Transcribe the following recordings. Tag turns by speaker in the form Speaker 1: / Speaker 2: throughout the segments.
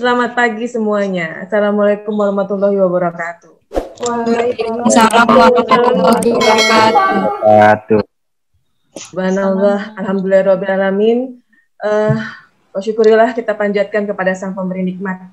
Speaker 1: Selamat pagi semuanya. Assalamualaikum warahmatullahi wabarakatuh.
Speaker 2: Waalaikumsalam warahmatullahi wabarakatuh.
Speaker 1: Subhanallah, alhamdulillahirrahmanirrahim. Syukurilah kita panjatkan kepada Sang Pemberi nikmat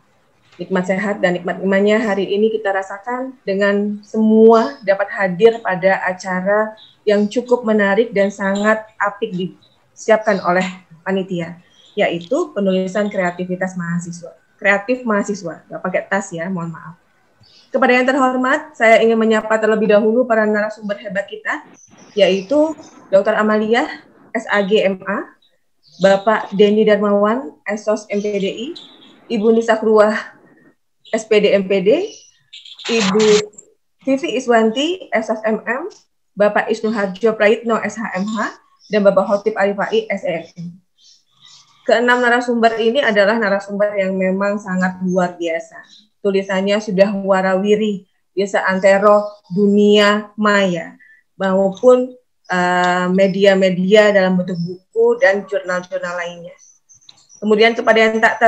Speaker 1: sehat dan nikmat imannya. Hari ini kita rasakan dengan semua dapat hadir pada acara yang cukup menarik dan sangat apik disiapkan oleh panitia, yaitu penulisan kreativitas mahasiswa. Kreatif mahasiswa, nggak pakai tas ya, mohon maaf. Kepada yang terhormat, saya ingin menyapa terlebih dahulu para narasumber hebat kita, yaitu Dr. Amalia, SAG MA, Bapak Denny Darmawan, SOS MPDI, Ibu Nisa Kruah, SPD MPD, Ibu Vivi Iswanti, SOS MM, Bapak Isnu Harjo Prayitno, SHMH, dan Bapak Khotib Arifai, SEFM. Keenam narasumber ini adalah narasumber yang memang sangat luar biasa. Tulisannya sudah warawiri, bisa antero dunia maya, maupun media-media dalam bentuk buku dan jurnal-jurnal lainnya. Kemudian kepada yang tak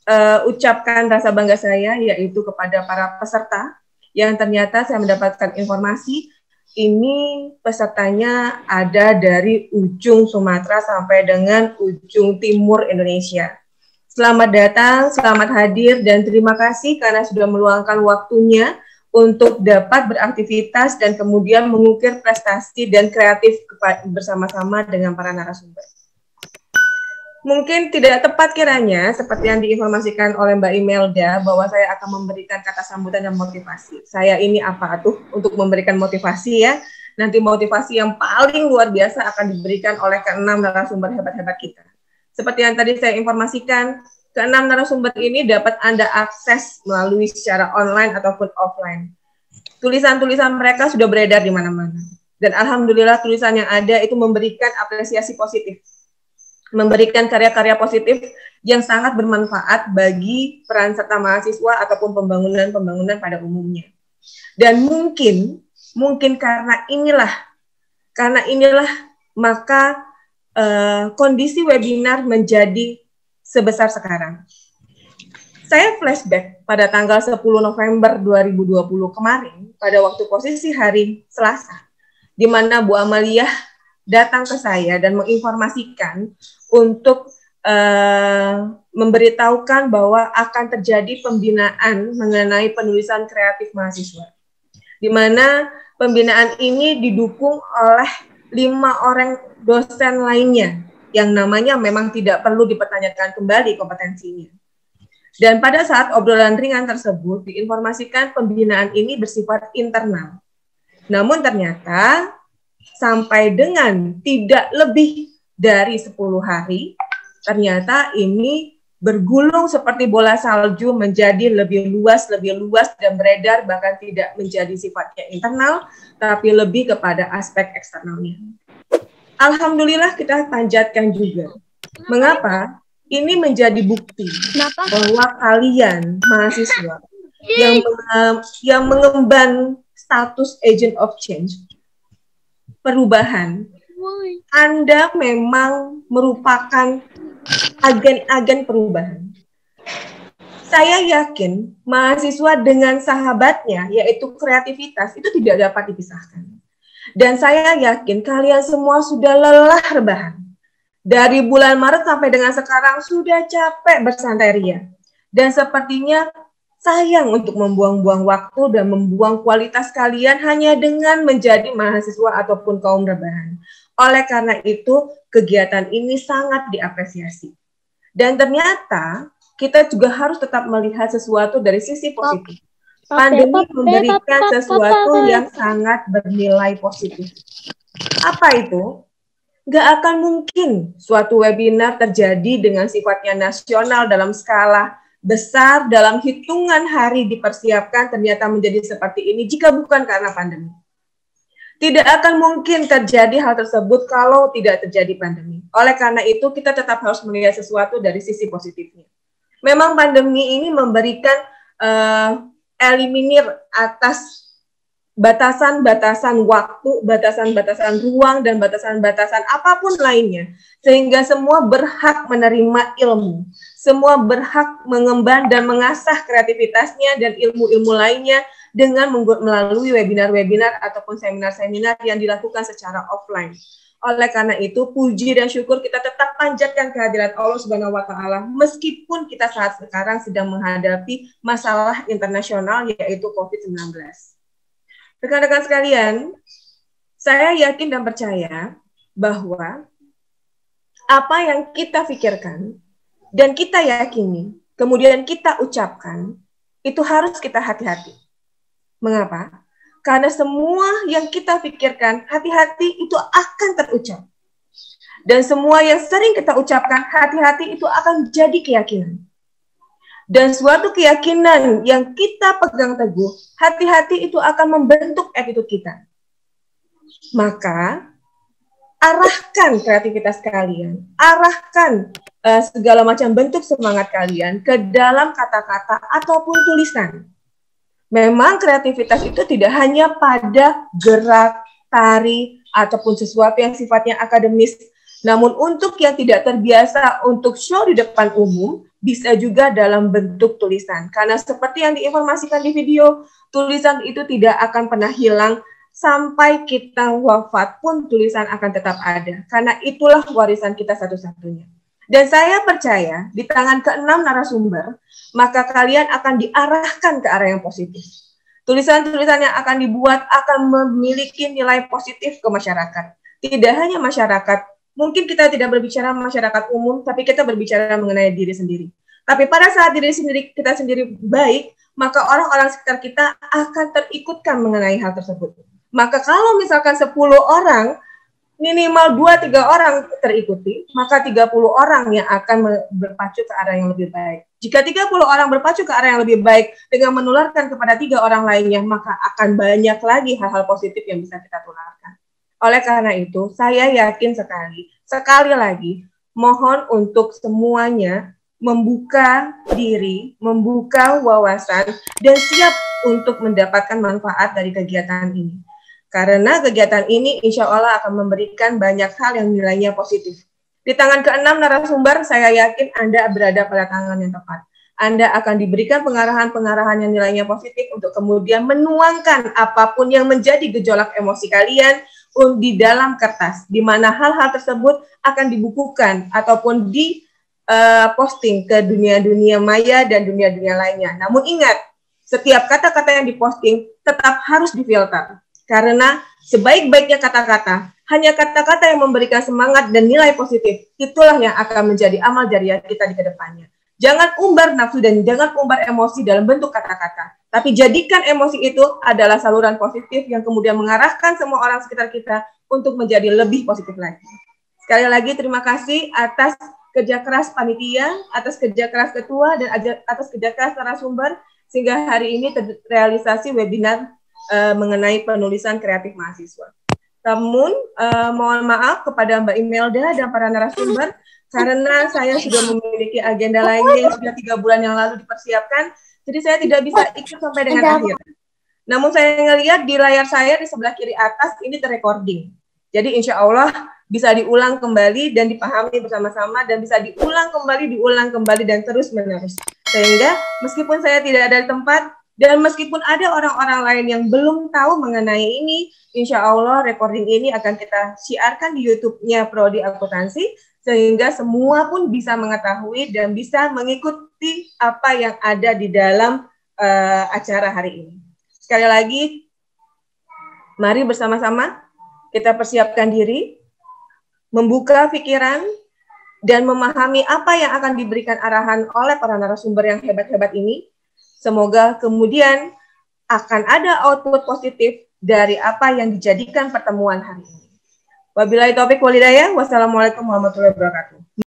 Speaker 1: terucapkan rasa bangga saya, yaitu kepada para peserta, yang ternyata saya mendapatkan informasi, ini pesertanya ada dari ujung Sumatera sampai dengan ujung timur Indonesia. Selamat datang, selamat hadir, dan terima kasih karena sudah meluangkan waktunya untuk dapat beraktivitas dan kemudian mengukir prestasi dan kreatif bersama-sama dengan para narasumber. Mungkin tidak tepat kiranya, seperti yang diinformasikan oleh Mbak Imelda, bahwa saya akan memberikan kata sambutan dan motivasi. Saya ini apa tuh untuk memberikan motivasi ya. Nanti motivasi yang paling luar biasa akan diberikan oleh keenam narasumber hebat-hebat kita. Seperti yang tadi saya informasikan, keenam narasumber ini dapat Anda akses melalui secara online ataupun offline. Tulisan-tulisan mereka sudah beredar di mana-mana. Dan alhamdulillah tulisan yang ada itu memberikan apresiasi positif, memberikan karya-karya positif yang sangat bermanfaat bagi peran serta mahasiswa ataupun pembangunan pada umumnya. Dan mungkin karena inilah maka kondisi webinar menjadi sebesar sekarang. Saya flashback pada tanggal 10 November 2020 kemarin, pada waktu posisi hari Selasa, di mana Bu Amalia datang ke saya dan menginformasikan untuk memberitahukan bahwa akan terjadi pembinaan mengenai penulisan kreatif mahasiswa, di mana pembinaan ini didukung oleh 5 orang dosen lainnya yang namanya memang tidak perlu dipertanyakan kembali kompetensinya. Dan pada saat obrolan ringan tersebut diinformasikan pembinaan ini bersifat internal. Namun ternyata sampai dengan tidak lebih dari 10 hari, ternyata ini bergulung seperti bola salju menjadi lebih luas dan beredar, bahkan tidak menjadi sifatnya internal, tapi lebih kepada aspek eksternalnya. Alhamdulillah kita panjatkan juga. Mengapa? Ini menjadi bukti bahwa kalian mahasiswa yang mengemban status agent of change, perubahan, Anda memang merupakan agen-agen perubahan. Saya yakin mahasiswa dengan sahabatnya, yaitu kreativitas, itu tidak dapat dipisahkan. Dan saya yakin kalian semua sudah lelah rebahan. Dari bulan Maret sampai dengan sekarang sudah capek bersantai ria. Dan sepertinya sayang untuk membuang-buang waktu dan membuang kualitas kalian hanya dengan menjadi mahasiswa ataupun kaum rebahan. Oleh karena itu, kegiatan ini sangat diapresiasi. Dan ternyata kita juga harus tetap melihat sesuatu dari sisi positif. Pandemi memberikan sesuatu yang sangat bernilai positif. Apa itu? Nggak akan mungkin suatu webinar terjadi dengan sifatnya nasional dalam skala besar dalam hitungan hari dipersiapkan ternyata menjadi seperti ini jika bukan karena pandemi. Tidak akan mungkin terjadi hal tersebut kalau tidak terjadi pandemi. Oleh karena itu kita tetap harus melihat sesuatu dari sisi positifnya. Memang pandemi ini memberikan eliminir atas batasan-batasan waktu, batasan-batasan ruang, dan batasan-batasan apapun lainnya. Sehingga semua berhak menerima ilmu. Semua berhak mengemban dan mengasah kreativitasnya dan ilmu-ilmu lainnya dengan melalui webinar-webinar ataupun seminar-seminar yang dilakukan secara offline. Oleh karena itu, puji dan syukur kita tetap panjatkan kehadirat Allah Subhanahu wa Ta'ala, meskipun kita saat sekarang sedang menghadapi masalah internasional, yaitu COVID-19. Rekan-rekan sekalian, saya yakin dan percaya bahwa apa yang kita pikirkan dan kita yakini, kemudian kita ucapkan, itu harus kita hati-hati. Mengapa? Karena semua yang kita pikirkan, hati-hati itu akan terucap. Dan semua yang sering kita ucapkan, hati-hati itu akan jadi keyakinan. Dan suatu keyakinan yang kita pegang teguh, hati-hati itu akan membentuk attitude kita. Maka, arahkan kreativitas kalian, arahkan segala macam bentuk semangat kalian ke dalam kata-kata ataupun tulisan. Memang kreativitas itu tidak hanya pada gerak, tari, ataupun sesuatu yang sifatnya akademis. Namun untuk yang tidak terbiasa untuk show di depan umum, bisa juga dalam bentuk tulisan. Karena seperti yang diinformasikan di video, tulisan itu tidak akan pernah hilang, sampai kita wafat pun tulisan akan tetap ada. Karena itulah warisan kita satu-satunya. Dan saya percaya di tangan ke-6 narasumber, maka kalian akan diarahkan ke arah yang positif. Tulisan-tulisan yang akan dibuat akan memiliki nilai positif ke masyarakat. Tidak hanya masyarakat, mungkin kita tidak berbicara masyarakat umum, tapi kita berbicara mengenai diri sendiri. Tapi pada saat kita sendiri baik, maka orang-orang sekitar kita akan terikutkan mengenai hal tersebut. Maka kalau misalkan 10 orang, minimal 2-3 orang terikuti, maka 30 orang yang akan berpacu ke arah yang lebih baik. Jika 30 orang berpacu ke arah yang lebih baik dengan menularkan kepada 3 orang lainnya, maka akan banyak lagi hal-hal positif yang bisa kita tularkan. Oleh karena itu, saya yakin sekali lagi, mohon untuk semuanya membuka diri, membuka wawasan, dan siap untuk mendapatkan manfaat dari kegiatan ini. Karena kegiatan ini insya Allah akan memberikan banyak hal yang nilainya positif. Di tangan ke-6 narasumber, saya yakin Anda berada pada tangan yang tepat. Anda akan diberikan pengarahan-pengarahan yang nilainya positif untuk kemudian menuangkan apapun yang menjadi gejolak emosi kalian di dalam kertas, di mana hal-hal tersebut akan dibukukan ataupun posting ke dunia-dunia maya dan dunia-dunia lainnya. Namun ingat, setiap kata-kata yang diposting tetap harus difilter. Karena sebaik-baiknya kata-kata, hanya kata-kata yang memberikan semangat dan nilai positif, itulah yang akan menjadi amal jariah kita di kedepannya. Jangan umbar nafsu dan jangan umbar emosi dalam bentuk kata-kata. Tapi jadikan emosi itu adalah saluran positif yang kemudian mengarahkan semua orang sekitar kita untuk menjadi lebih positif lagi. Sekali lagi terima kasih atas kerja keras panitia, atas kerja keras ketua, dan atas kerja keras narasumber, sehingga hari ini terrealisasi webinar mengenai penulisan kreatif mahasiswa. Namun, mohon maaf kepada Mbak Imelda dan para narasumber, karena saya sudah memiliki agenda lainnya yang sudah 3 bulan yang lalu dipersiapkan, jadi saya tidak bisa ikut sampai dengan akhir. Namun saya ngelihat di layar saya di sebelah kiri atas ini terrecording. Jadi insya Allah bisa diulang kembali dan dipahami bersama-sama dan bisa diulang kembali dan terus menerus. Sehingga meskipun saya tidak ada di tempat dan meskipun ada orang-orang lain yang belum tahu mengenai ini, insya Allah recording ini akan kita siarkan di YouTube-nya Prodi Akuntansi sehingga semua pun bisa mengetahui dan bisa mengikuti apa yang ada di dalam acara hari ini. Sekali lagi, mari bersama-sama kita persiapkan diri, membuka pikiran, dan memahami apa yang akan diberikan arahan oleh para narasumber yang hebat-hebat ini. Semoga kemudian akan ada output positif dari apa yang dijadikan pertemuan hari ini. Wabillahi taufiq wal hidayah. Wassalamualaikum warahmatullahi wabarakatuh.